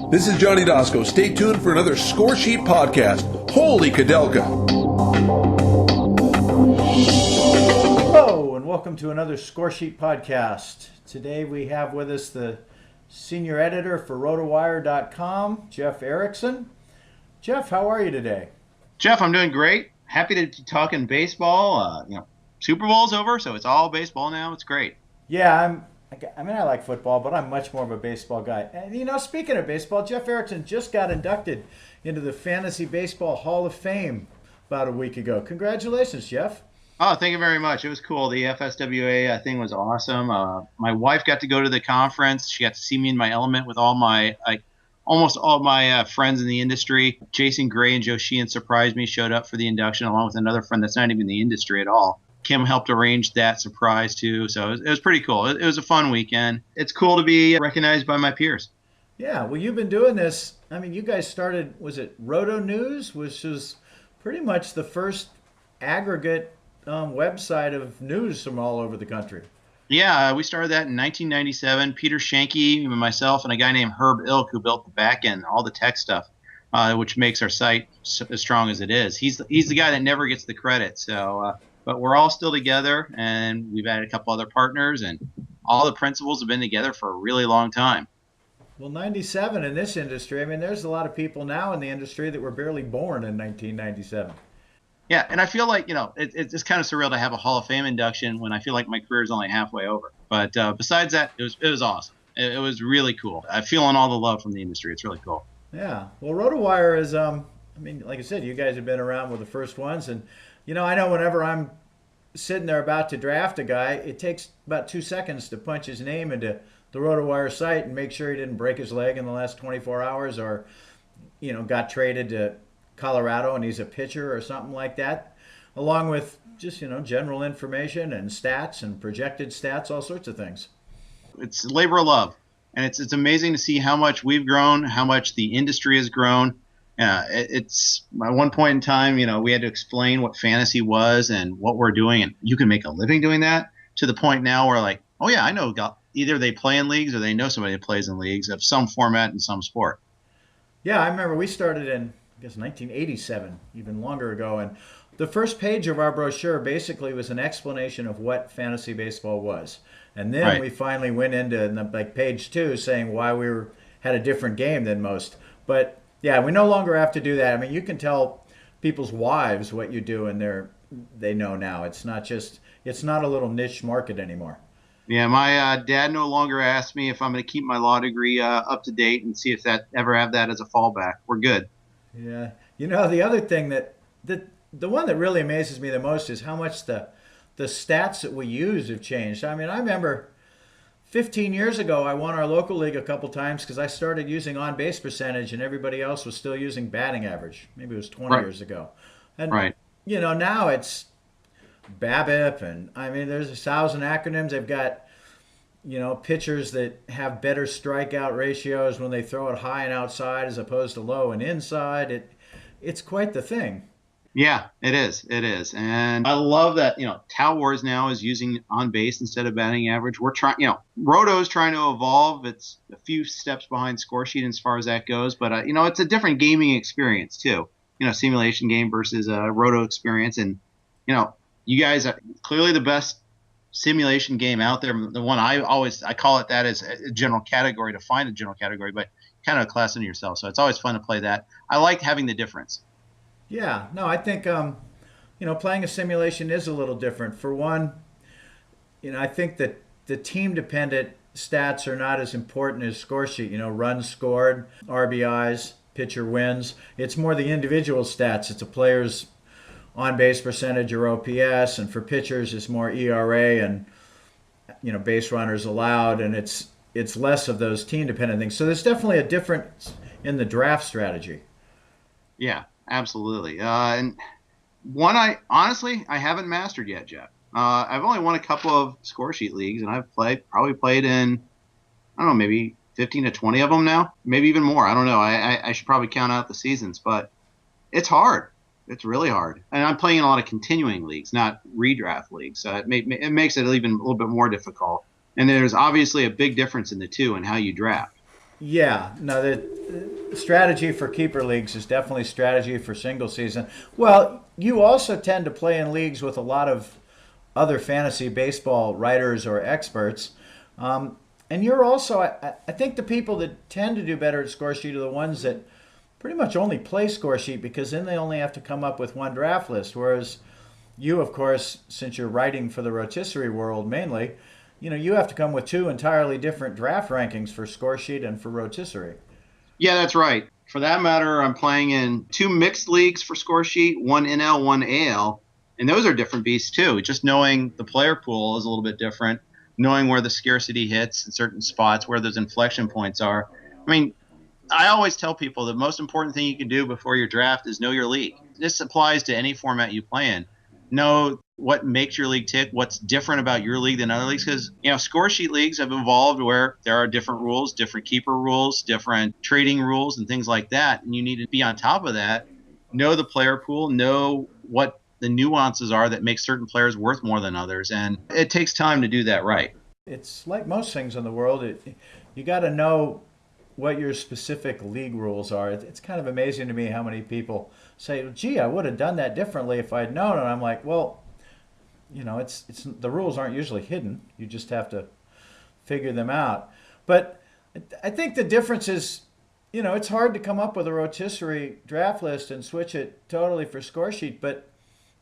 This is Johnny Dosco. Stay tuned for another Scoresheet podcast. Holy Kadelka! Hello, and welcome to another Scoresheet podcast. Today we have with us the senior editor for Rotowire.com, Jeff Erickson. Jeff, how are you today? Jeff, I'm doing great. Happy to be talking baseball. Super Bowl's over, so it's all baseball now. It's great. Yeah, I like football, but I'm much more of a baseball guy. And, speaking of baseball, Jeff Erickson just got inducted into the Fantasy Baseball Hall of Fame about a week ago. Congratulations, Jeff. Oh, thank you very much. It was cool. The FSWA thing was awesome. My wife got to go to the conference. She got to see me in my element with almost all my friends in the industry. Jason Gray and Joe Sheehan surprised me, showed up for the induction along with another friend that's not even in the industry at all. Kim helped arrange that surprise too, so it was pretty cool. It was a fun weekend. It's cool to be recognized by my peers. Yeah, well, you've been doing this. I mean, you guys started, was it Roto News, which was pretty much the first aggregate website of news from all over the country. Yeah, we started that in 1997. Peter Schenke, myself, and a guy named Herb Ilk who built the back end, all the tech stuff, which makes our site as strong as it is. He's the guy that never gets the credit. So, but we're all still together, and we've added a couple other partners, and all the principals have been together for a really long time. Well, 97 in this industry, I mean, there's a lot of people now in the industry that were barely born in 1997. Yeah, and I feel like, it's kind of surreal to have a Hall of Fame induction when I feel like my career is only halfway over. But besides that, it was awesome. It was really cool. I'm feeling all the love from the industry. It's really cool. Yeah. Well, Rotowire is, like I said, you guys have been around with the first ones. And, I know whenever I'm sitting there about to draft a guy, it takes about 2 seconds to punch his name into the Rotowire site and make sure he didn't break his leg in the last 24 hours or, got traded to Colorado and he's a pitcher or something like that, along with just, general information and stats and projected stats, all sorts of things. It's labor of love. And it's amazing to see how much we've grown, how much the industry has grown. It's at one point in time, we had to explain what fantasy was and what we're doing, and you can make a living doing that, to the point now where like, oh yeah, I know, either they play in leagues or they know somebody that plays in leagues of some format and some sport. Yeah, I remember we started in, 1987, even longer ago, and the first page of our brochure basically was an explanation of what fantasy baseball was. And then we finally went into page 2 saying why we had a different game than most. But yeah, we no longer have to do that. I mean, you can tell people's wives what you do, and they know now. It's not a little niche market anymore. Yeah, my dad no longer asks me if I'm going to keep my law degree up to date and see if that ever have that as a fallback. We're good. Yeah, the other thing the one that really amazes me the most is how much the stats that we use have changed. I mean, I remember 15 years ago, I won our local league a couple times because I started using on-base percentage and everybody else was still using batting average. Maybe it was 20 years ago. And, now it's BABIP, and I mean, there's 1,000 acronyms. They've got, pitchers that have better strikeout ratios when they throw it high and outside as opposed to low and inside. It's quite the thing. Yeah, it is. And I love that, Tout Wars now is using on base instead of batting average. We're trying, Roto's trying to evolve. It's a few steps behind Scoresheet as far as that goes. But, it's a different gaming experience too. Simulation game versus a Roto experience. And, you guys are clearly the best simulation game out there. The one I call it that as a general category, to find a general category, but kind of a class into yourself. So it's always fun to play that. I like having the difference. Yeah, no, I think, playing a simulation is a little different. For one, I think that the team-dependent stats are not as important as Scoresheet. Runs scored, RBIs, pitcher wins. It's more the individual stats. It's a player's on-base percentage or OPS, and for pitchers, it's more ERA and, base runners allowed, and it's less of those team-dependent things. So there's definitely a difference in the draft strategy. Yeah. Absolutely. And one I haven't mastered yet, Jeff. I've only won a couple of Scoresheet leagues, and I've probably played in, I don't know, maybe 15 to 20 of them now, maybe even more. I don't know. I should probably count out the seasons, but it's hard. It's really hard. And I'm playing in a lot of continuing leagues, not redraft leagues. So it makes it even a little bit more difficult. And there's obviously a big difference in the two and how you draft. Yeah, no, the strategy for keeper leagues is definitely strategy for single season. Well, you also tend to play in leagues with a lot of other fantasy baseball writers or experts. And you're also, I think the people that tend to do better at Scoresheet are the ones that pretty much only play Scoresheet because then they only have to come up with one draft list. Whereas you, of course, since you're writing for the rotisserie world mainly, you have to come with two entirely different draft rankings for Scoresheet and for rotisserie. Yeah, that's right. For that matter, I'm playing in two mixed leagues for Scoresheet, one NL, one AL, and those are different beasts too. Just knowing the player pool is a little bit different, knowing where the scarcity hits in certain spots, where those inflection points are. I mean, I always tell people the most important thing you can do before your draft is know your league. This applies to any format you play in. Know what makes your league tick, what's different about your league than other leagues, because score sheet leagues have evolved where there are different rules, different keeper rules, different trading rules, and things like that. And you need to be on top of that, know the player pool, know what the nuances are that make certain players worth more than others, and it takes time to do that right. It's like most things in the world. You got to know what your specific league rules are. It's kind of amazing to me how many people say, "Gee, I would have done that differently if I'd known." And I'm like, "Well, it's the rules aren't usually hidden. You just have to figure them out." But I think the difference is, it's hard to come up with a rotisserie draft list and switch it totally for Scoresheet. But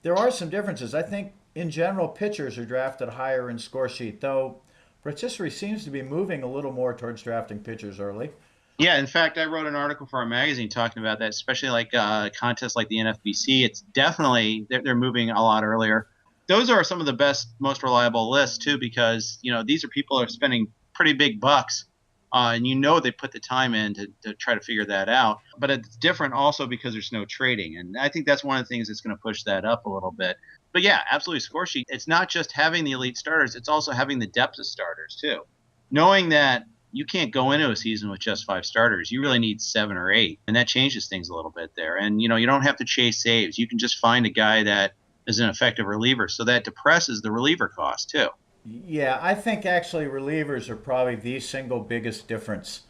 there are some differences. I think in general, pitchers are drafted higher in Scoresheet, though rotisserie seems to be moving a little more towards drafting pitchers early. Yeah, in fact, I wrote an article for our magazine talking about that, especially like contests like the NFBC. It's definitely they're moving a lot earlier. Those are some of the best, most reliable lists too, because these are people who are spending pretty big bucks, and they put the time in to try to figure that out. But it's different also because there's no trading, and I think that's one of the things that's going to push that up a little bit. But yeah, absolutely, Scoresheet. It's not just having the elite starters; it's also having the depth of starters too. Knowing that you can't go into a season with just 5 starters. You really need 7 or 8, and that changes things a little bit there. And you don't have to chase saves. You can just find a guy that is an effective reliever, so that depresses the reliever cost too. Yeah, I think actually relievers are probably the single biggest difference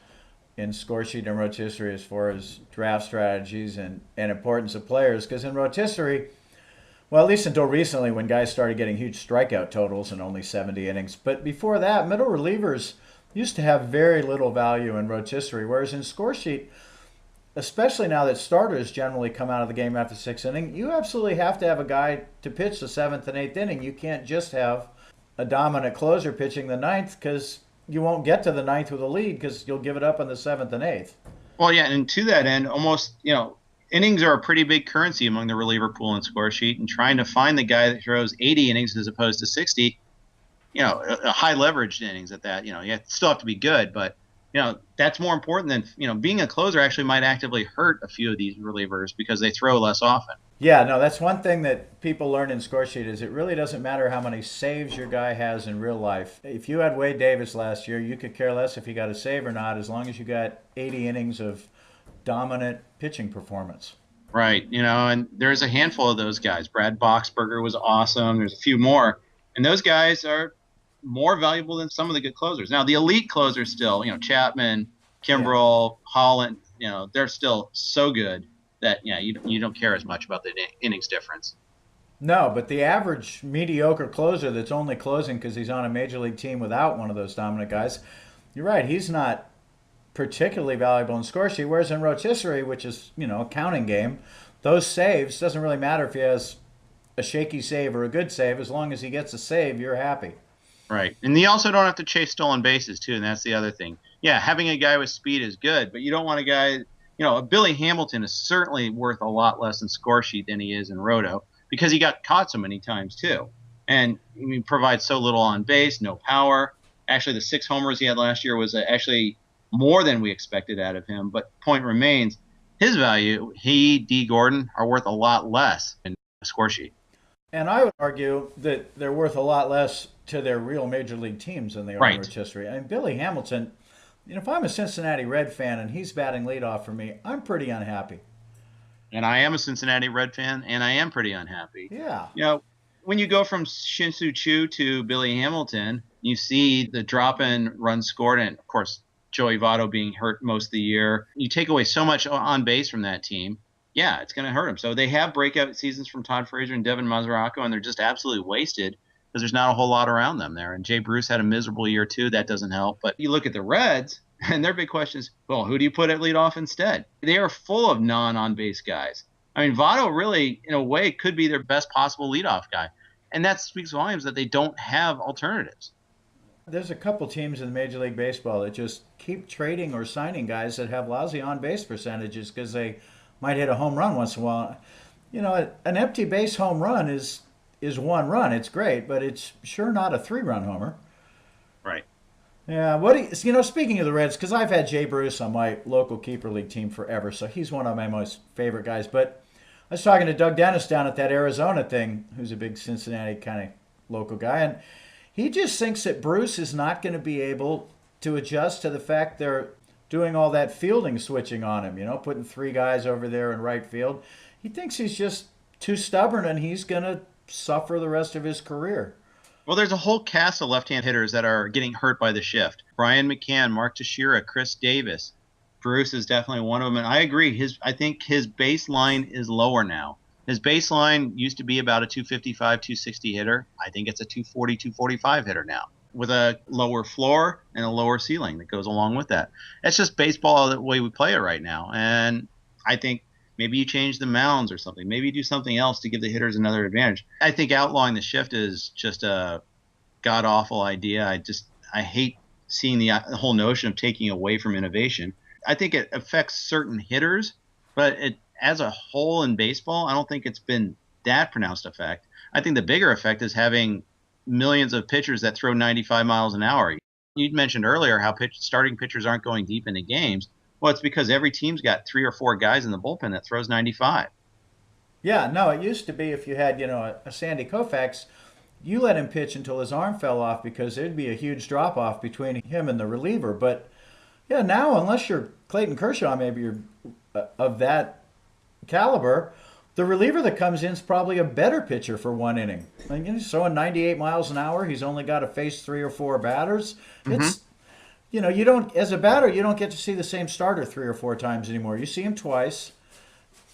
in Scoresheet and rotisserie as far as draft strategies and importance of players. Because in rotisserie, well, at least until recently when guys started getting huge strikeout totals in only 70 innings. But before that, middle relievers used to have very little value in rotisserie, whereas in Scoresheet, especially now that starters generally come out of the game after 6 innings, you absolutely have to have a guy to pitch the 7th and 8th inning. You can't just have a dominant closer pitching the 9th because you won't get to the 9th with a lead because you'll give it up on the 7th and 8th. Well, yeah, and to that end, almost, innings are a pretty big currency among the reliever pool and Scoresheet, and trying to find the guy that throws 80 innings as opposed to 60, a high leveraged innings at that, you still have to be good, but, that's more important than, being a closer actually might actively hurt a few of these relievers because they throw less often. Yeah, no, that's one thing that people learn in Scoresheet is it really doesn't matter how many saves your guy has in real life. If you had Wade Davis last year, you could care less if he got a save or not as long as you got 80 innings of dominant pitching performance. Right, and there's a handful of those guys. Brad Boxberger was awesome. There's a few more, and those guys are more valuable than some of the good closers. Now, the elite closers still, Chapman, Kimbrel, Holland, they're still so good that you don't care as much about the innings difference. No, but the average mediocre closer that's only closing because he's on a major league team without one of those dominant guys, you're right, he's not particularly valuable in Scoresheet, whereas in rotisserie, which is, a counting game, those saves, doesn't really matter if he has a shaky save or a good save. As long as he gets a save, you're happy. Right. And you also don't have to chase stolen bases, too, and that's the other thing. Yeah, having a guy with speed is good, but you don't want a guy, Billy Hamilton is certainly worth a lot less in Scoresheet than he is in Roto because he got caught so many times, too. And he provides so little on base, no power. Actually, the 6 homers he had last year was actually more than we expected out of him. But point remains, his value, D. Gordon, are worth a lot less in a Scoresheet. And I would argue that they're worth a lot less to their real major league teams than they are in rotisserie. I mean, Billy Hamilton, if I'm a Cincinnati Red fan and he's batting leadoff for me, I'm pretty unhappy. And I am a Cincinnati Red fan, and I am pretty unhappy. Yeah. When you go from Shin-Soo Choo to Billy Hamilton, you see the drop in runs scored, and of course, Joey Votto being hurt most of the year. You take away so much on base from that team. Yeah, it's going to hurt them. So they have breakout seasons from Todd Frazier and Devin Mazzaraco, and they're just absolutely wasted because there's not a whole lot around them there. And Jay Bruce had a miserable year too. That doesn't help. But you look at the Reds, and their big question is, well, who do you put at leadoff instead? They are full of non-on-base guys. I mean, Votto really, in a way, could be their best possible leadoff guy. And that speaks volumes that they don't have alternatives. There's a couple teams in Major League Baseball that just keep trading or signing guys that have lousy on-base percentages because they might hit a home run once in a while. You know, an empty base home run is one run. It's great, but it's sure not a 3-run homer. Right. Yeah. Speaking of the Reds, because I've had Jay Bruce on my local keeper league team forever, so he's one of my most favorite guys. But I was talking to Doug Dennis down at that Arizona thing, who's a big Cincinnati kind of local guy, and he just thinks that Bruce is not going to be able to adjust to the fact they're doing all that fielding switching on him, putting 3 guys over there in right field. He thinks he's just too stubborn and he's going to suffer the rest of his career. Well, there's a whole cast of left-hand hitters that are getting hurt by the shift. Brian McCann, Mark Teixeira, Chris Davis. Bruce is definitely one of them. And I agree. I think his baseline is lower now. His baseline used to be about a 255, 260 hitter. I think it's a 240, 245 hitter now with a lower floor and a lower ceiling that goes along with that. That's just baseball the way we play it right now. And I think maybe you change the mounds or something. Maybe you do something else to give the hitters another advantage. I think outlawing the shift is just a god-awful idea. I hate seeing the whole notion of taking away from innovation. I think it affects certain hitters, but as a whole in baseball, I don't think it's been that pronounced effect. I think the bigger effect is having millions of pitchers that throw 95 miles an hour. You mentioned earlier how starting pitchers aren't going deep into games. Well, it's because every team's got 3 or 4 guys in the bullpen that throws 95. Yeah, no, it used to be if you had, a Sandy Koufax, you let him pitch until his arm fell off because there'd be a huge drop-off between him and the reliever. But, yeah, now unless you're Clayton Kershaw, maybe you're of that caliber, the reliever that comes in is probably a better pitcher for one inning. Like, he's throwing 98 miles an hour. He's only got to face 3 or 4 batters. It's, you don't, as a batter, you don't get to see the same starter 3 or 4 times anymore. You see him twice,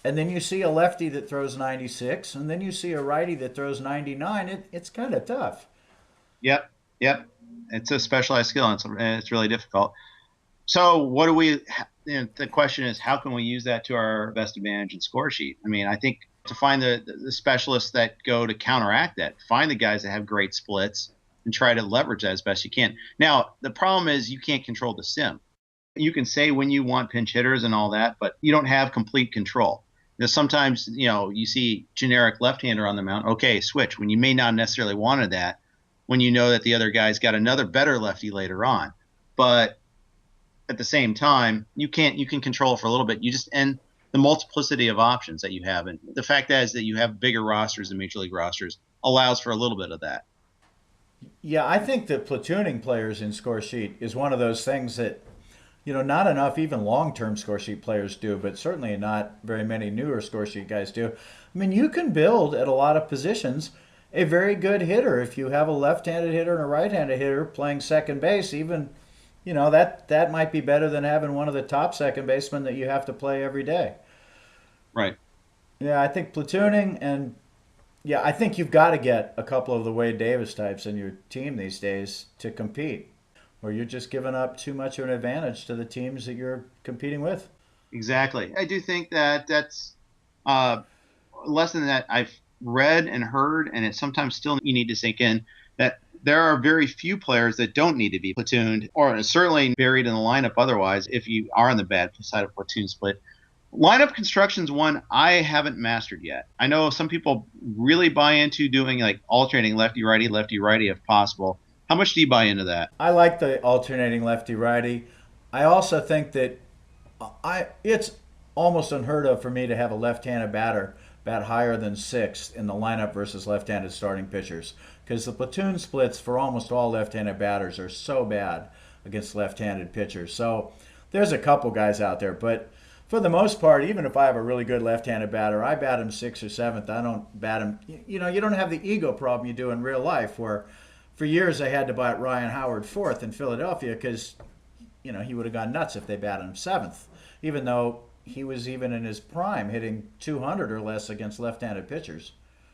and then you see a lefty that throws 96, and then you see a righty that throws 99. It's kind of tough. Yep. It's a specialized skill, and it's really difficult. So what do we the question is, how can we use that to our best advantage in Scoresheet? I mean, I think to find the specialists that go to counteract that, find the guys that have great splits and try to leverage that as best you can. Now, the problem is you can't control the sim. You can say when you want pinch hitters and all that, but you don't have complete control. Sometimes, you see generic left-hander on the mound. Okay, switch when you may not necessarily wanted that, when you know that the other guy's got another better lefty later on. But at the same time, you can control it for a little bit. And the multiplicity of options that you have, and the fact that you have bigger rosters than major league rosters allows for a little bit of that. Yeah, I think that platooning players in Scoresheet is one of those things that, not enough even long-term Scoresheet players do, but certainly not very many newer Scoresheet guys do. I mean, you can build at a lot of positions a very good hitter if you have a left-handed hitter and a right-handed hitter playing second base. Even, that might be better than having one of the top second basemen that you have to play every day. Right. Yeah, I think platooning and I think you've got to get a couple of the Wade Davis types in your team these days to compete, or you're just giving up too much of an advantage to the teams that you're competing with. Exactly. I do think that's a lesson that I've read and heard, and it sometimes still you need to sink in, that there are very few players that don't need to be platooned, or certainly buried in the lineup otherwise if you are on the bad side of platoon split. Lineup construction's one I haven't mastered yet. I know some people really buy into doing like alternating lefty-righty if possible. How much do you buy into that? I like the alternating lefty-righty. I also think that it's almost unheard of for me to have a left-handed batter bat higher than 6th in the lineup versus left-handed starting pitchers, because the platoon splits for almost all left-handed batters are so bad against left-handed pitchers. So there's a couple guys out there, but for the most part, even if I have a really good left-handed batter, I bat him 6th or 7th. I don't bat him. You don't have the ego problem you do in real life, where for years I had to bat Ryan Howard 4th in Philadelphia because he would have gone nuts if they batted him seventh, even though he was even in his prime hitting 200 or less against left-handed pitchers.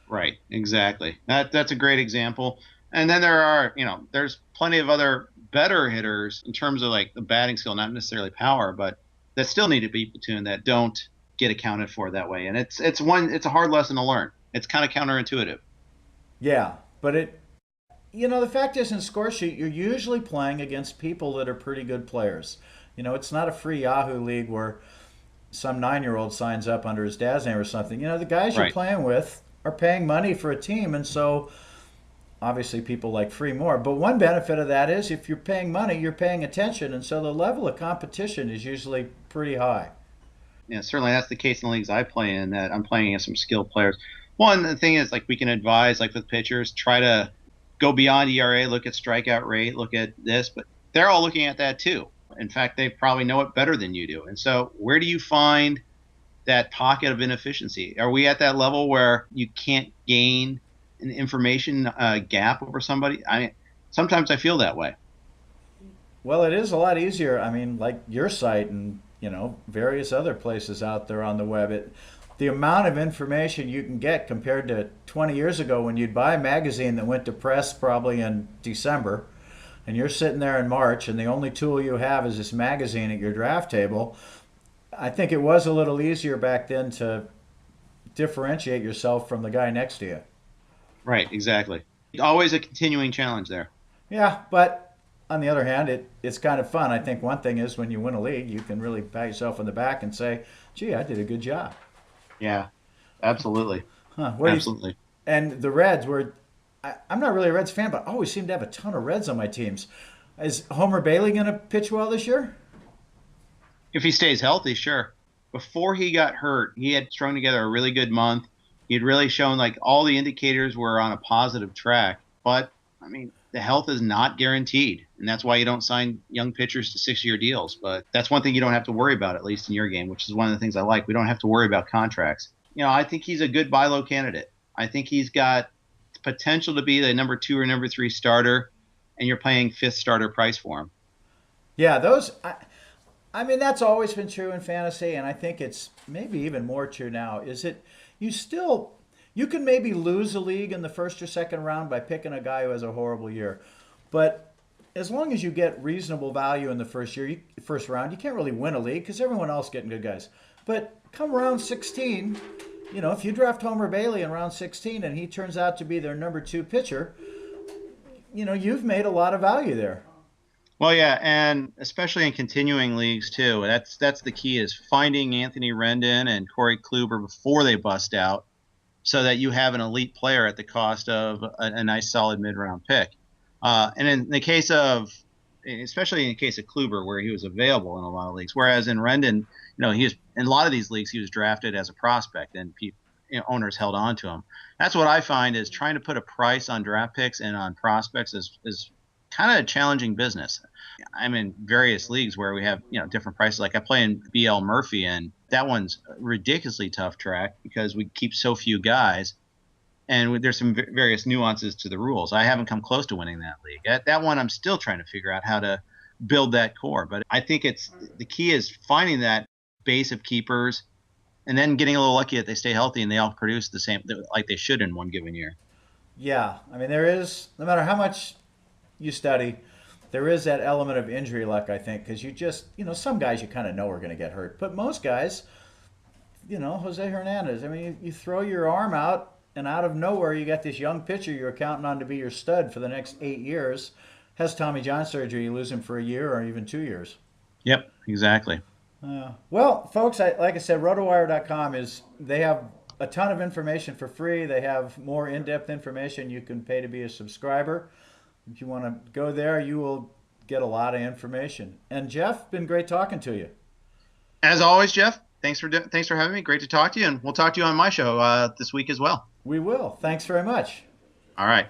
Right, exactly. That's a great example. And then there's plenty of other better hitters in terms of like the batting skill, not necessarily power, but that still need to be platooned that don't get accounted for that way. And it's a hard lesson to learn. It's kind of counterintuitive. Yeah, but the fact is in Scoresheet, you're usually playing against people that are pretty good players. It's not a free Yahoo league where some 9-year-old signs up under his dad's name or something. The guys you're Right. playing with are paying money for a team, and so obviously people like free more. But one benefit of that is if you're paying money, you're paying attention, and so the level of competition is usually pretty high. Yeah, certainly that's the case in the leagues I play in, that I'm playing against some skilled players. One, the thing is, like, we can advise, like with pitchers, try to go beyond ERA, look at strikeout rate, look at this, but they're all looking at that too. In fact, they probably know it better than you do. And so where do you find that pocket of inefficiency? Are we at that level where you can't gain an information gap over somebody? I mean, sometimes I feel that way. Well, it is a lot easier. I mean, like your site and various other places out there on the web. The amount of information you can get compared to 20 years ago when you'd buy a magazine that went to press probably in December, and you're sitting there in March, and the only tool you have is this magazine at your draft table. I think it was a little easier back then to differentiate yourself from the guy next to you. Right, exactly. Always a continuing challenge there. Yeah, but on the other hand, it's kind of fun. I think one thing is when you win a league, you can really pat yourself on the back and say, gee, I did a good job. Yeah, absolutely. Absolutely. And the Reds I'm not really a Reds fan, but I always seem to have a ton of Reds on my teams. Is Homer Bailey going to pitch well this year? If he stays healthy, sure. Before he got hurt, he had strung together a really good month. He had really shown like all the indicators were on a positive track. But, I mean, the health is not guaranteed. And that's why you don't sign young pitchers to 6-year deals. But that's one thing you don't have to worry about, at least in your game, which is one of the things I like. We don't have to worry about contracts. I think he's a good buy low candidate. I think he's got potential to be the number 2 or number 3 starter, and you're paying 5th starter price for him. Yeah, I mean, that's always been true in fantasy, and I think it's maybe even more true now. You can maybe lose a league in the first or second round by picking a guy who has a horrible year. But as long as you get reasonable value in the first round, you can't really win a league because everyone else getting good guys. But come round 16, if you draft Homer Bailey in round 16 and he turns out to be their number 2 pitcher, you've made a lot of value there. Well, yeah, and especially in continuing leagues too. That's the key, is finding Anthony Rendon and Corey Kluber before they bust out, so that you have an elite player at the cost of a nice solid mid-round pick. And in the case of, especially in the case of Kluber, where he was available in a lot of leagues, whereas in Rendon, he was in a lot of these leagues he was drafted as a prospect, and owners held on to him. That's what I find is trying to put a price on draft picks and on prospects is kind of a challenging business. I'm in various leagues where we have different prices. Like I play in BL Murphy, and that one's a ridiculously tough track because we keep so few guys, and there's some various nuances to the rules. I haven't come close to winning that league. That one I'm still trying to figure out how to build that core. But I think the key is finding that base of keepers and then getting a little lucky that they stay healthy and they all produce the same like they should in one given year. Yeah, I mean, there is, no matter how much you study, there is that element of injury luck, I think, because you just, some guys you kind of know are going to get hurt. But most guys, Jose Hernandez, I mean, you throw your arm out, and out of nowhere you got this young pitcher you're counting on to be your stud for the next 8 years. Has Tommy John surgery, you lose him for a year or even 2 years. Yep, exactly. Well, folks, like I said, Rotowire.com they have a ton of information for free. They have more in-depth information. You can pay to be a subscriber. If you want to go there, you will get a lot of information. And Jeff, been great talking to you. As always, Jeff, thanks for having me. Great to talk to you, and we'll talk to you on my show this week as well. We will. Thanks very much. All right.